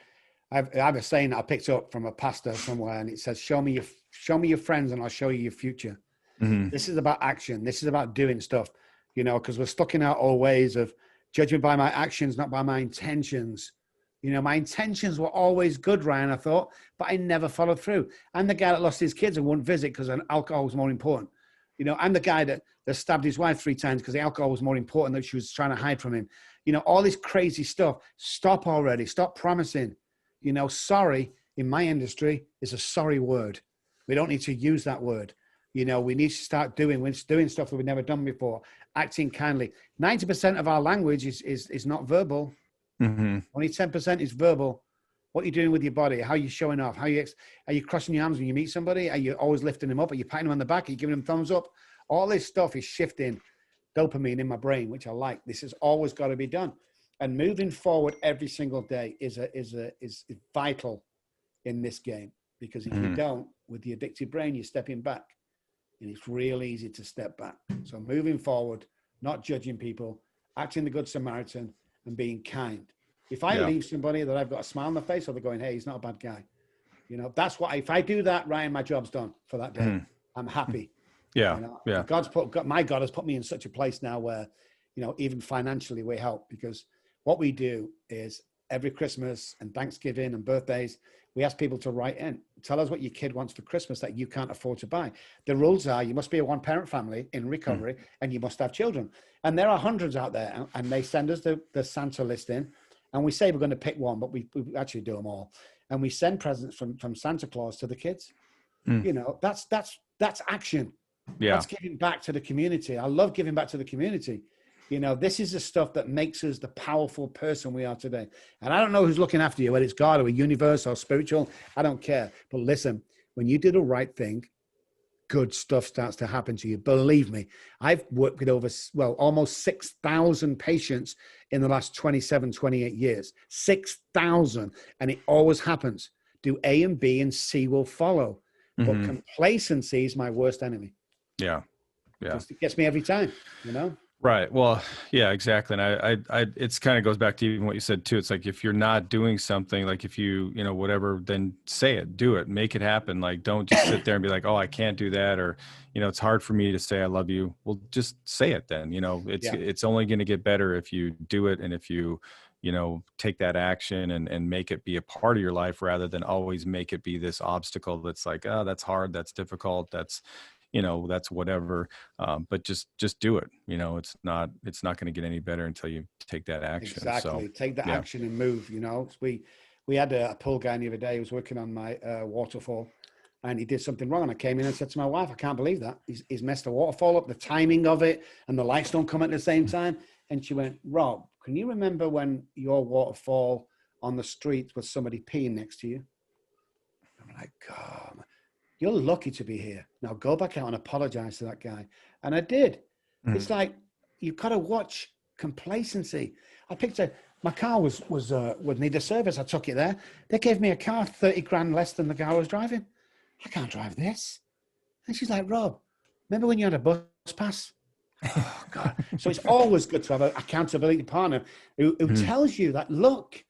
I have a saying that I picked up from a pastor somewhere, and it says, show me your friends and I'll show you your future. This is about action. This is about doing stuff, you know, because we're stuck in our old ways of judging by my actions, not by my intentions. You know, my intentions were always good, Ryan, I thought, but I never followed through. I'm the guy that lost his kids and wouldn't visit because alcohol was more important. You know, I'm the guy that stabbed his wife 3 times because the alcohol was more important than she was trying to hide from him. You know, all this crazy stuff. Stop already. Stop promising. You know, sorry in my industry is a sorry word. We don't need to use that word. You know, we need to start doing stuff that we've never done before, acting kindly. 90% of our language is not verbal. Only 10% is verbal. What are you doing with your body? How are you showing off? Are you crossing your arms when you meet somebody? Are you always lifting them up? Are you patting them on the back? Are you giving them thumbs up? All this stuff is shifting dopamine in my brain, which I like. This has always got to be done. And moving forward every single day is vital in this game, because if you don't, with the addicted brain, you're stepping back, and it's real easy to step back. So moving forward, not judging people, acting the good Samaritan, and being kind. If I leave somebody that I've got a smile on the face, or they're going, hey, he's not a bad guy. You know, that's what, if I do that, Ryan, my job's done for that day. I'm happy. Yeah. You know, Yeah. my God has put me in such a place now where, you know, even financially we help, because what we do is every Christmas and Thanksgiving and birthdays, we ask people to write in, tell us what your kid wants for Christmas that you can't afford to buy. The rules are you must be a 1-parent family in recovery and you must have children. And there are hundreds out there, and they send us the Santa list in, and we say we're going to pick one, but we actually do them all. And we send presents from Santa Claus to the kids. You know, that's action. Yeah. That's giving back to the community. I love giving back to the community. You know, this is the stuff that makes us the powerful person we are today. And I don't know who's looking after you, whether it's God or a universe or spiritual. I don't care. But listen, when you do the right thing, good stuff starts to happen to you. Believe me, I've worked with almost 6,000 patients in the last 27, 28 years. 6,000. And it always happens. Do A and B and C will follow. But complacency is my worst enemy. Yeah. It gets me every time, you know? Right. Well, yeah, exactly. And it's kind of goes back to even what you said too. It's like, if you're not doing something, like if you know, whatever, then say it, do it, make it happen. Like, don't just sit there and be like, oh, I can't do that. Or, you know, it's hard for me to say I love you. Well, just say it then, you know, it's only going to get better if you do it. And if you know, take that action and make it be a part of your life, rather than always make it be this obstacle that's like, oh, that's hard, that's difficult, that's, you know, that's whatever. But just do it. You know, it's not going to get any better until you take that action. Exactly. So, take the action and move, you know. We had a pool guy the other day who was working on my waterfall, and he did something wrong. And I came in and said to my wife, I can't believe that. He's messed the waterfall up, the timing of it, and the lights don't come at the same time. And she went, Rob, can you remember when your waterfall on the street was somebody peeing next to you? I'm like, God, you're lucky to be here. Now go back out and apologize to that guy. And I did. It's like, you've got to watch complacency. My car would need a service. I took it there. They gave me a car 30 grand less than the car I was driving. I can't drive this. And she's like, Rob, remember when you had a bus pass? Oh, God. So it's always good to have an accountability partner who tells you that, look,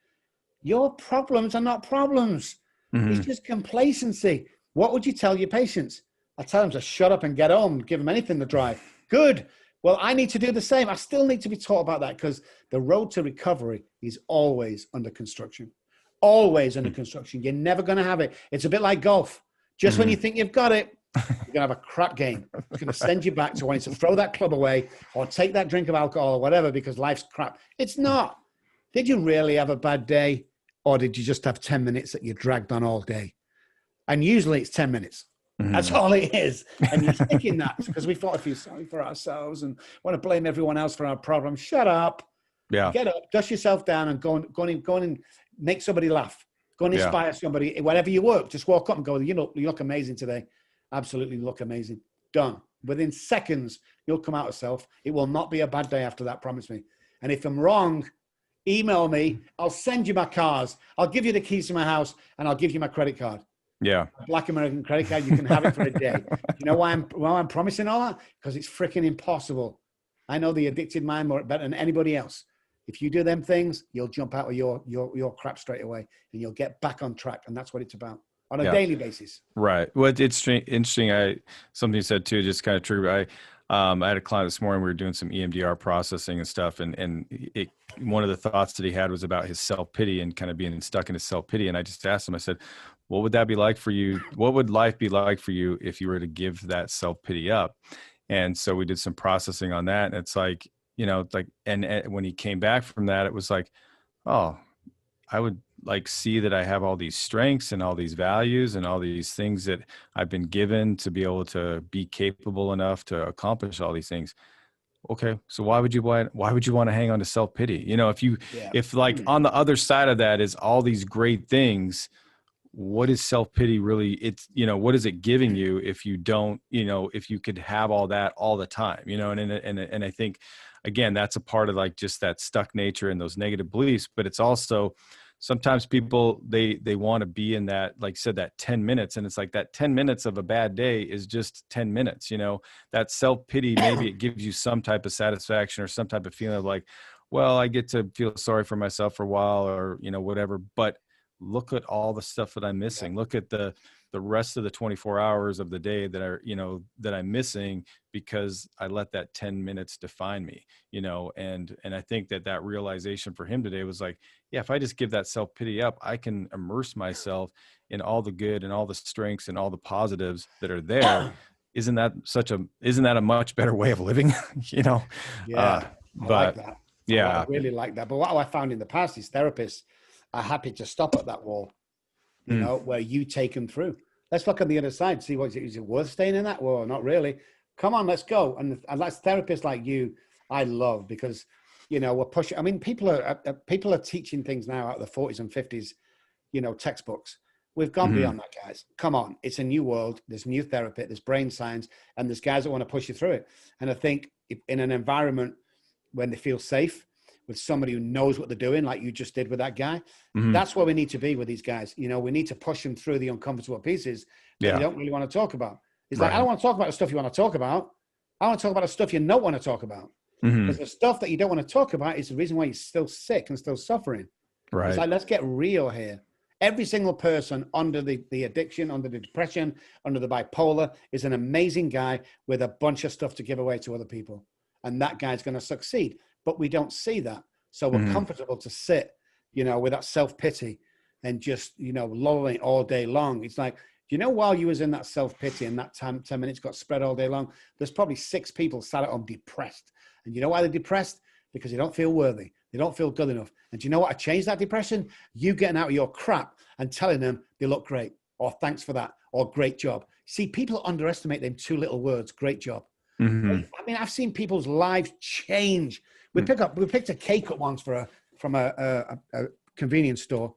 your problems are not problems. It's just complacency. What would you tell your patients? I tell them to shut up and get on, give them anything to drive. Good. Well, I need to do the same. I still need to be taught about that because the road to recovery is always under construction. Always under construction. You're never going to have it. It's a bit like golf. Just when you think you've got it, you're going to have a crap game. It's going to send you back to wanting to throw that club away or take that drink of alcohol or whatever because life's crap. It's not. Did you really have a bad day? Or did you just have 10 minutes that you dragged on all day? And usually it's 10 minutes. That's all it is. And you stick in that because we thought, feel sorry for ourselves and want to blame everyone else for our problems. Shut up. Yeah. Get up, dust yourself down and go and make somebody laugh. Go and inspire somebody. Whatever you work, just walk up and go, you look amazing today. Absolutely look amazing. Done. Within seconds, you'll come out of self. It will not be a bad day after that, promise me. And if I'm wrong, email me. I'll send you my cars. I'll give you the keys to my house and I'll give you my credit card. Yeah. A Black American credit card, you can have it for a day. You know why I'm promising all that? Because it's freaking impossible. I know the addicted mind more better than anybody else. If you do them things, you'll jump out of your crap straight away and you'll get back on track. And that's what it's about on a daily basis. Right. Well, it's interesting. Something you said too, just kind of triggered. I had a client this morning. We were doing some EMDR processing and stuff. And one of the thoughts that he had was about his self-pity and kind of being stuck in his self-pity. And I just asked him, I said, what would that be like for you? What would life be like for you if you were to give that self-pity up? And so we did some processing on that. And it's like, and when he came back from that, it was like, oh, I would see that I have all these strengths and all these values and all these things that I've been given to be able to be capable enough to accomplish all these things. Okay. So why would you want to hang on to self-pity? If on the other side of that is all these great things, what is self-pity really? What is it giving you if you don't, if you could have all that all the time, and I think, again, that's a part of just that stuck nature and those negative beliefs, but it's also sometimes people, they want to be in that, like you said, that 10 minutes. And it's like that 10 minutes of a bad day is just 10 minutes, that self-pity, maybe it gives you some type of satisfaction or some type of feeling of like, well, I get to feel sorry for myself for a while or, whatever, but look at all the stuff that I'm missing. Look at the rest of the 24 hours of the day that are, that I'm missing because I let that 10 minutes define me, and I think that realization for him today was like, yeah, if I just give that self-pity up, I can immerse myself in all the good and all the strengths and all the positives that are there. Isn't that a much better way of living? Yeah. I like that. Yeah. I really like that. But what I found in the past is therapists are happy to stop at that wall, where you take them through. Let's look on the other side, see is it worth staying in that? Well, not really. Come on, let's go. And that's therapists like you, I love because, we're pushing. I mean, people are teaching things now out of the 40s and 50s, textbooks. We've gone beyond that, guys. Come on. It's a new world. There's new therapy, there's brain science, and there's guys that want to push you through it. And I think in an environment when they feel safe, with somebody who knows what they're doing, like you just did with that guy. That's where we need to be with these guys. We need to push them through the uncomfortable pieces that you don't really want to talk about. It's like, I don't want to talk about the stuff you want to talk about. I want to talk about the stuff you don't want to talk about. Because the stuff that you don't want to talk about is the reason why you're still sick and still suffering. Right. It's like, let's get real here. Every single person under the addiction, under the depression, under the bipolar is an amazing guy with a bunch of stuff to give away to other people. And that guy's going to succeed. But we don't see that. So we're comfortable to sit, with that self-pity and just, lolling all day long. It's like, while you was in that self-pity and that 10 minutes got spread all day long, there's probably 6 people sat at home depressed. And you know why they're depressed? Because they don't feel worthy. They don't feel good enough. And do you know what? I changed that depression? You getting out of your crap and telling them they look great. or thanks for that, or great job. See, people underestimate them two little words, great job. Mm-hmm. I mean, I've seen people's lives change. We picked a cake up once from a convenience store.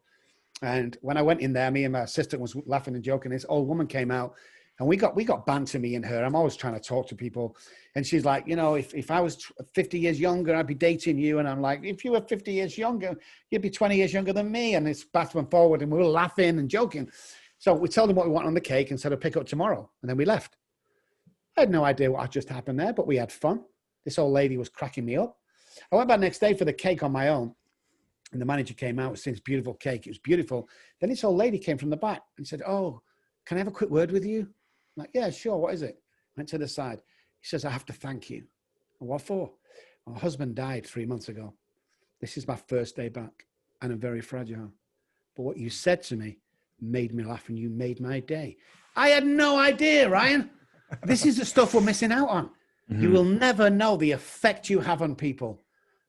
And when I went in there, me and my assistant was laughing and joking. This old woman came out, and we got banter, me and her. I'm always trying to talk to people. And she's like, you know, if I was 50 years younger, I'd be dating you. And I'm like, if you were 50 years younger, you'd be 20 years younger than me. And it's back and forward, and we were laughing and joking. So we told them what we want on the cake and said, I'll pick up tomorrow. And then we left. I had no idea what had just happened there, but we had fun. This old lady was cracking me up. I went back next day for the cake on my own. And the manager came out with this beautiful cake. It was beautiful. Then this old lady came from the back and said, oh, can I have a quick word with you? I'm like, yeah, sure. What is it? Went to the side. He says, I have to thank you. What for? My husband died 3 months ago. This is my first day back, and I'm very fragile. But what you said to me made me laugh, and you made my day. I had no idea, Ryan. This is the stuff we're missing out on. Mm-hmm. You will never know the effect you have on people,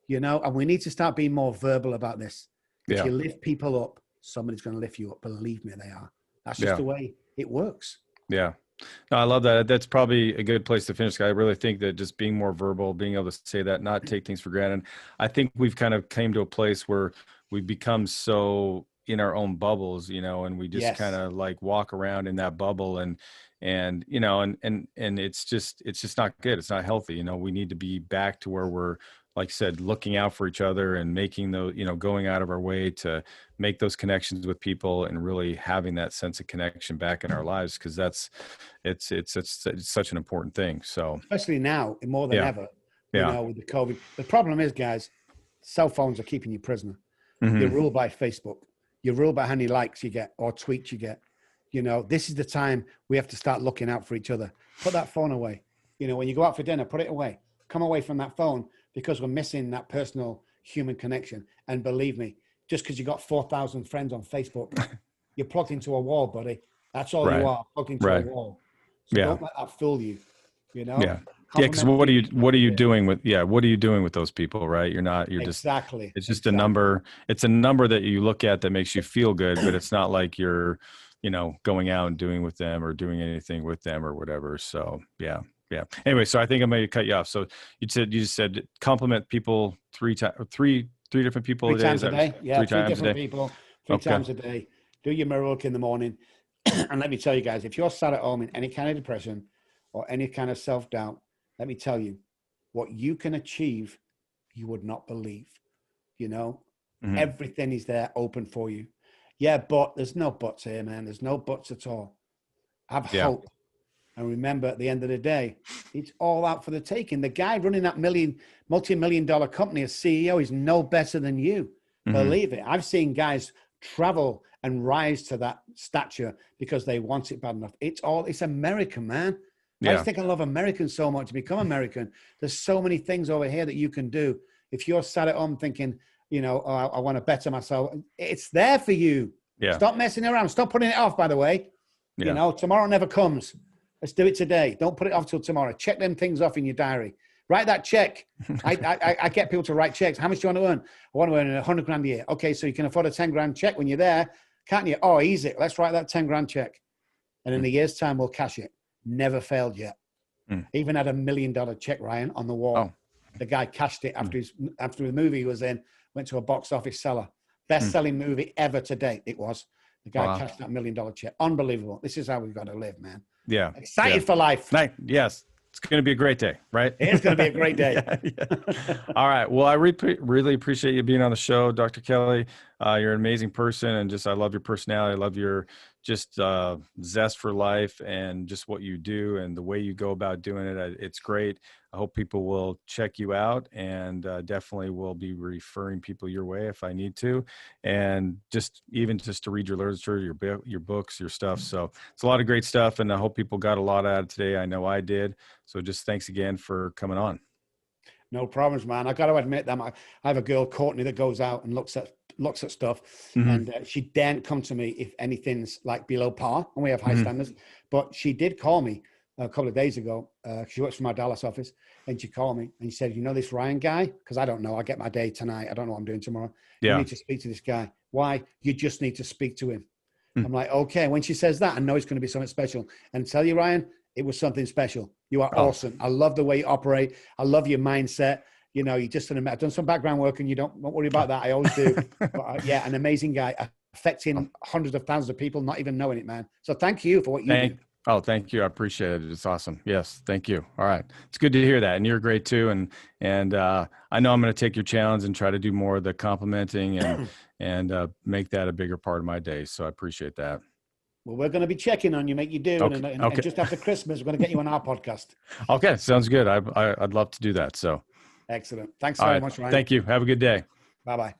you know, and we need to start being more verbal about this. If you lift people up, somebody's going to lift you up. Believe me, they are. That's just the way it works. Yeah. No, I love that. That's probably a good place to finish. I really think that just being more verbal, being able to say that, not take things for granted. I think we've kind of came to a place where we've become so in our own bubbles, you know, and we just kind of like walk around in that bubble and, you know, and it's just not good. It's not healthy. You know, we need to be back to where we're, like I said, looking out for each other and making those, you know, going out of our way to make those connections with people and really having that sense of connection back in our lives. Cause it's such an important thing. So especially now more than ever, you know, with the COVID, the problem is, guys, cell phones are keeping you prisoner. Mm-hmm. You're ruled by Facebook. You're ruled by how many likes you get or tweets you get. You know, this is the time we have to start looking out for each other. Put that phone away. You know, when you go out for dinner, put it away. Come away from that phone, because we're missing that personal human connection. And believe me, just because you got 4,000 friends on Facebook, you're plugged into a wall, buddy. That's all you are, plugged into a wall. So don't let that fool you, you know? Yeah. Yeah, because what are you doing with those people, right? You're just exactly. It's just a number. It's a number that you look at that makes you feel good, but it's not like you're, you know, going out and doing with them or doing anything with them or whatever. So yeah. Anyway, so I think I'm going to cut you off. So you just said compliment people three different people a day. 3 times a day. Yeah, 3 times different people, 3 times a day. Do your mirror work in the morning. And let me tell you guys, if you're sat at home in any kind of depression or any kind of self-doubt, let me tell you, what you can achieve, you would not believe. You know, everything is there open for you. Yeah, but there's no buts here, man. There's no buts at all. Have hope. And remember, at the end of the day, it's all out for the taking. The guy running that multi-million-dollar company as CEO is no better than you. Believe it. I've seen guys travel and rise to that stature because they want it bad enough. It's American, man. I just think I love Americans so much. To become American, there's so many things over here that you can do. If you're sat at home thinking, you know, oh, I want to better myself, it's there for you. Yeah. Stop messing around. Stop putting it off, by the way. Yeah. You know, tomorrow never comes. Let's do it today. Don't put it off till tomorrow. Check them things off in your diary. Write that check. I get people to write checks. How much do you want to earn? I want to earn 100 grand a year. Okay, so you can afford a 10 grand check when you're there, can't you? Oh, easy. Let's write that 10 grand check. And in a year's time, we'll cash it. Never failed yet. Even had $1 million check, Ryan, on the wall. Oh. The guy cashed it after the movie he was in, went to a box office seller. Best-selling movie ever to date, it was. The guy cashed that $1 million check. Unbelievable. This is how we've got to live, man. Yeah. Excited for life. Yes. It's going to be a great day, right? It is going to be a great day. All right. Well, I really appreciate you being on the show, Dr. Kelly. You're an amazing person, and I love your personality. I love your just zest for life and just what you do and the way you go about doing it. It's great. I hope people will check you out, and definitely will be referring people your way if I need to, and just to read your literature, your books, your stuff. So it's a lot of great stuff, and I hope people got a lot out of it today. I know I did. So just thanks again for coming on. No problems, man. I got to admit that I have a girl, Courtney, that goes out and looks at stuff, and she daren't come to me if anything's like below par, and we have high standards. But she did call me a couple of days ago. She works for my Dallas office, and she called me and she said, "You know this Ryan guy? Because I don't know. I get my day tonight. I don't know what I'm doing tomorrow. You need to speak to this guy. Why? You just need to speak to him." Mm. I'm like, okay. When she says that, I know it's going to be something special. And tell you, Ryan, it was something special. You are awesome. I love the way you operate. I love your mindset. You know, you just, I've done some background work and you don't worry about that. I always do. But yeah, an amazing guy affecting hundreds of thousands of people, not even knowing it, man. So thank you for what you do. Oh, thank you. I appreciate it. It's awesome. Yes. Thank you. All right. It's good to hear that. And you're great too. And I know I'm going to take your challenge and try to do more of the complimenting and make that a bigger part of my day. So I appreciate that. Well, we're going to be checking on you, make you do. Okay. And just after Christmas, we're going to get you on our podcast. Okay. Sounds good. I'd love to do that. So excellent. Thanks very much, Ryan. Thank you. Have a good day. Bye-bye.